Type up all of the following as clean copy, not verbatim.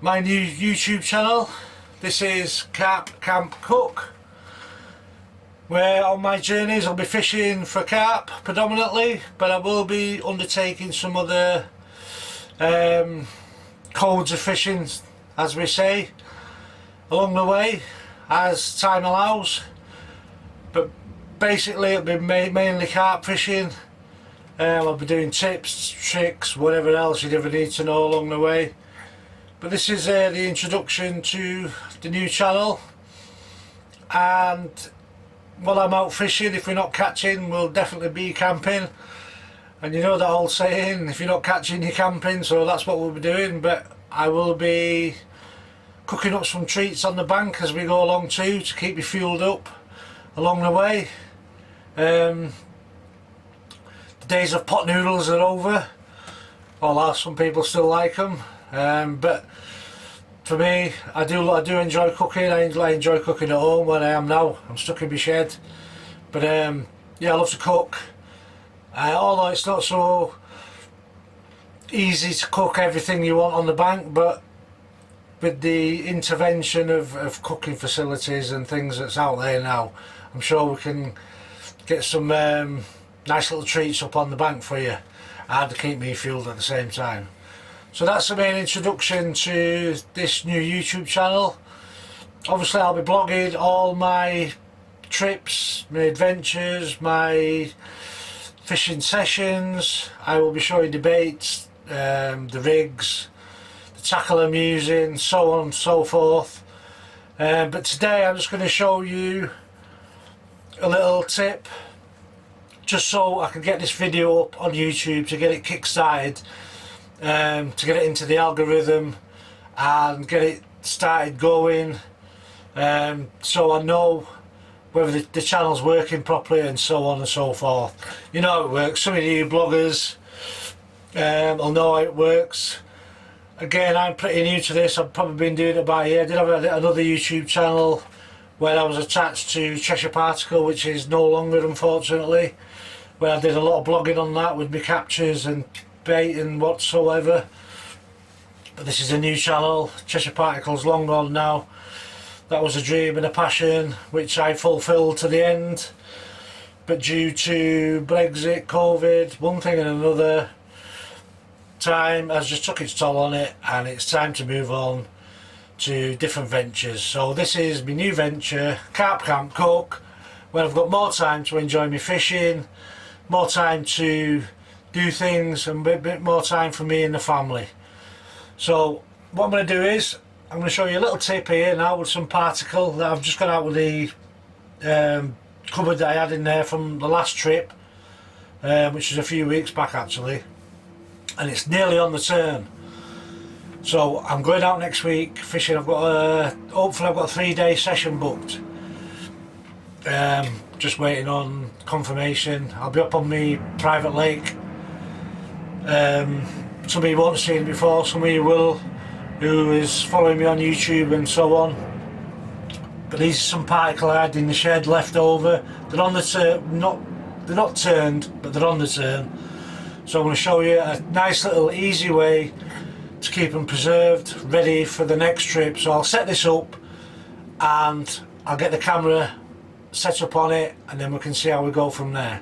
my new YouTube channel. This is Carp, Camp, Cook, where on my journeys I'll be fishing for carp predominantly, but I will be undertaking some other codes of fishing, as we say, along the way as time allows. But basically it'll be mainly carp fishing. I'll be doing tips, tricks, whatever else you'd ever need to know along the way. But this is the introduction to the new channel, and while I'm out fishing, if we're not catching, we'll definitely be camping. And you know that old saying, if you're not catching, you're camping, so that's what we'll be doing. But I will be cooking up some treats on the bank as we go along too, to keep you fueled up along the way. The days of pot noodles are over, although some people still like them. But for me, I do enjoy cooking. I enjoy cooking at home where I am now. I'm stuck in my shed. But yeah, I love to cook. Although it's not so easy to cook everything you want on the bank, but with the intervention of cooking facilities and things that's out there now, I'm sure we can get some nice little treats up on the bank for you, and to keep me fueled at the same time. So that's the main introduction to this new YouTube channel. Obviously I'll be blogging all my trips, my adventures, my fishing sessions. I will be showing the baits, the rigs, the tackle I'm using, so on and so forth. But today I'm just going to show you a little tip, just so I can get this video up on YouTube, to get it kick-started, to get it into the algorithm and get it started going, so I know whether the channel's working properly and so on and so forth. You know how it works. Some of you bloggers will know how it works. Again, I'm pretty new to this. I've probably been doing it about a year. I did have another YouTube channel where I was attached to Cheshire Particle, which is no longer, unfortunately, where I did a lot of blogging on that with my captures and bait and whatsoever. But this is a new channel. Cheshire Particle's long gone now. That was a dream and a passion which I fulfilled to the end, but due to Brexit, COVID, one thing and another, time has just took its toll on it, and it's time to move on to different ventures. So this is my new venture, Carp, Camp, Cook, where I've got more time to enjoy my fishing, more time to do things, and a bit more time for me and the family. So what I'm going to do is, I'm going to show you a little tip here now with some particle that I've just got out with the cupboard that I had in there from the last trip, which was a few weeks back actually, and it's nearly on the turn. So I'm going out next week fishing. I've got hopefully I've got a 3-day session booked. Just waiting on confirmation. I'll be up on my private lake. Some of you won't have seen it before, some of you will, who is following me on YouTube and so on. But these are some particle I had in the shed left over. They're on the turn, they're not turned, but they're on the turn. So I'm going to show you a nice little easy way to keep them preserved, ready for the next trip. So I'll set this up and I'll get the camera set up on it, and then we can see how we go from there.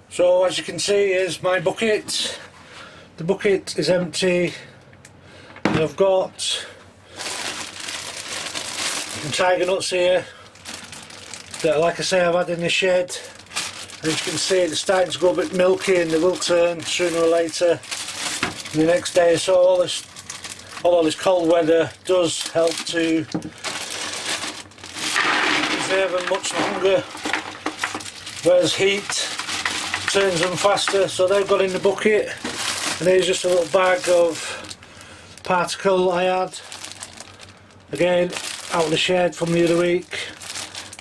So as you can see, here's my bucket. The bucket is empty, and I've got some tiger nuts here that, like I say, I've had in the shed. And as you can see, it's starting to go a bit milky, and they will turn sooner or later in the next day or so. Although this cold weather does help to preserve them much longer, whereas heat turns them faster. So they've got in the bucket, and here's just a little bag of particle I had, again out of the shed from the other week.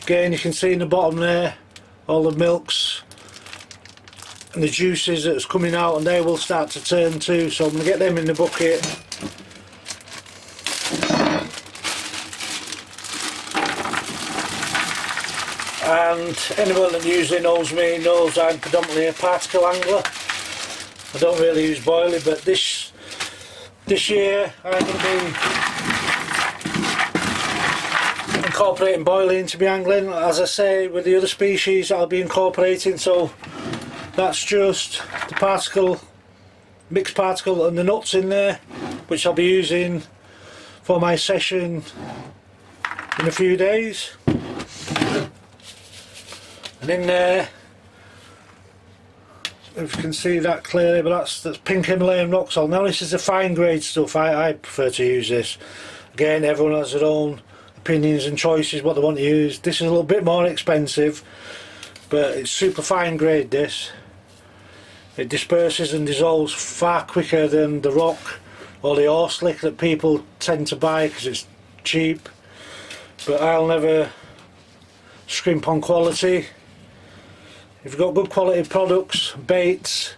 Again, you can see in the bottom there all the milks and the juices that's coming out, and they will start to turn too, so I'm going to get them in the bucket. and anyone that usually knows me knows I'm predominantly a particle angler. I don't really use boilie, but this year I'm going to be incorporating boilie into my angling, as I say with the other species I'll be incorporating. So that's just the particle, mixed particle and the nuts in there, which I'll be using for my session in a few days. And in there, if you can see that clearly, but that's pink Himalayan rock salt. Now this is the fine grade stuff. I prefer to use this. Again, everyone has their own opinions and choices what they want to use. This is a little bit more expensive, but it's super fine grade. This, it disperses and dissolves far quicker than the rock or the ore slick that people tend to buy because it's cheap. But I'll never scrimp on quality. If you've got good quality products, baits,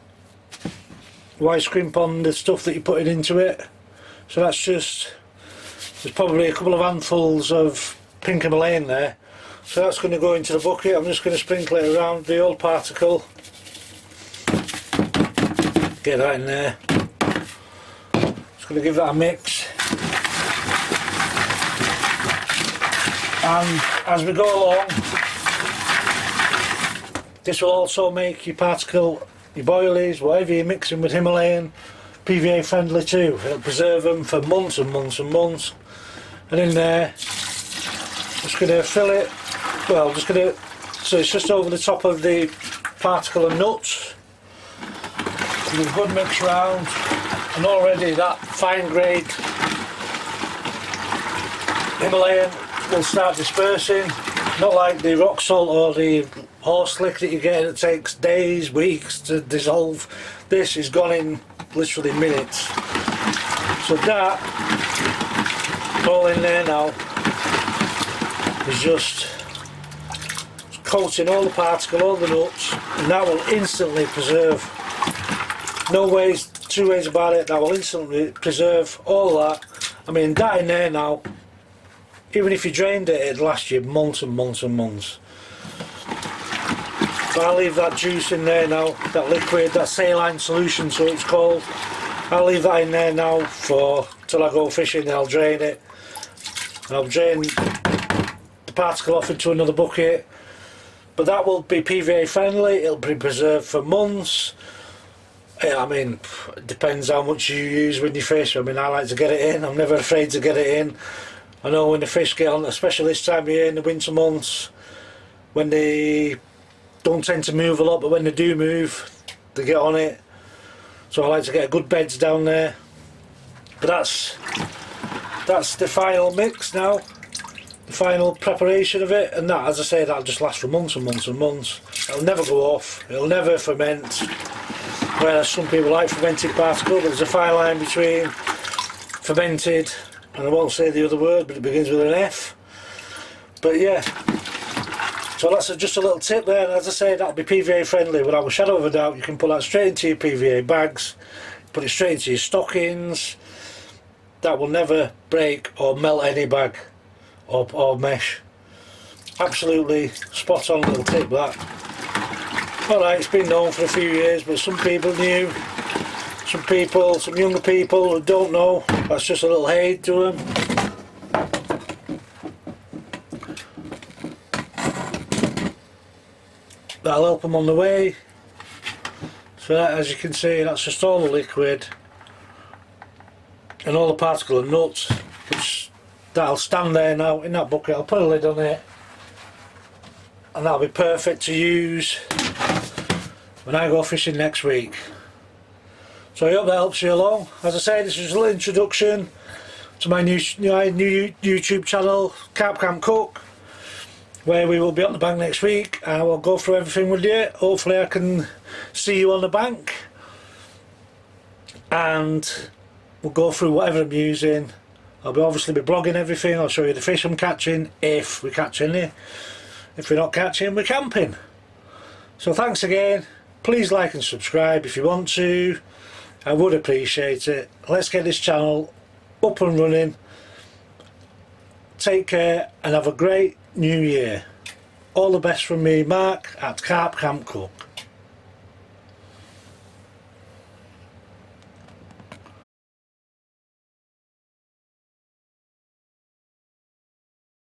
why scrimp on the stuff that you're putting into it? So that's just, there's probably a couple of handfuls of pink Himalayan there. So that's going to go into the bucket. I'm just going to sprinkle it around the old particle. Get that in there. Just going to give that a mix. And as we go along, this will also make your particle, your boilies, whatever you're mixing with Himalayan, PVA friendly too. It'll preserve them for months and months and months. And in there, just going to fill it, well, just going to, so it's just over the top of the particle and nuts. Give a good mix round, and already that fine grade Himalayan will start dispersing. Not like the rock salt or the horse slick that you get, it takes days, weeks to dissolve. This is gone in literally minutes. So that, all in there now, is just coating all the particle, all the nuts, and that will instantly preserve. No ways, two ways about it, that will instantly preserve all that. I mean, that in there now, even if you drained it, it'd last you months and months and months. But I'll leave that juice in there now, that liquid, that saline solution so it's called. I'll leave that in there now for till I go fishing. I'll drain it. I'll drain the particle off into another bucket. But that will be PVA friendly, it'll be preserved for months. I mean, it depends how much you use when you fish. I mean, I like to get it in, I'm never afraid to get it in. I know when the fish get on, especially this time of year in the winter months, when they don't tend to move a lot, but when they do move, they get on it. So I like to get good beds down there. But that's the final mix now, the final preparation of it, and that, as I say, that'll just last for months and months and months. It'll never go off, it'll never ferment. Whereas some people like fermented particle, but there's a fine line between fermented, and I won't say the other word, but it begins with an F. But yeah, so that's just a little tip there, and as I say, that'll be PVA friendly without a shadow of a doubt. You can put that straight into your PVA bags, put it straight into your stockings. That will never break or melt any bag or mesh. Absolutely spot on little tip that. Alright, it's been known for a few years, but some people knew, some younger people who don't know, that's just a little aid to them. That'll help them on the way. So that, as you can see, that's just all the liquid and all the particle and nuts, which that'll stand there now in that bucket. I'll put a lid on it, and that'll be perfect to use when I go fishing next week. So I hope that helps you along. As I say, this is a little introduction to my new YouTube channel, Carp Camp Cook, where we will be on the bank next week, and I will go through everything with you. Hopefully I can see you on the bank, and we'll go through whatever I'm using. I'll obviously be blogging everything. I'll show you the fish I'm catching, if we catch any. If we're not catching, we're camping. So thanks again. Please like and subscribe if you want to. I would appreciate it. Let's get this channel up and running. Take care and have a great new year. All the best from me, Mark, at Carp Camp Cook.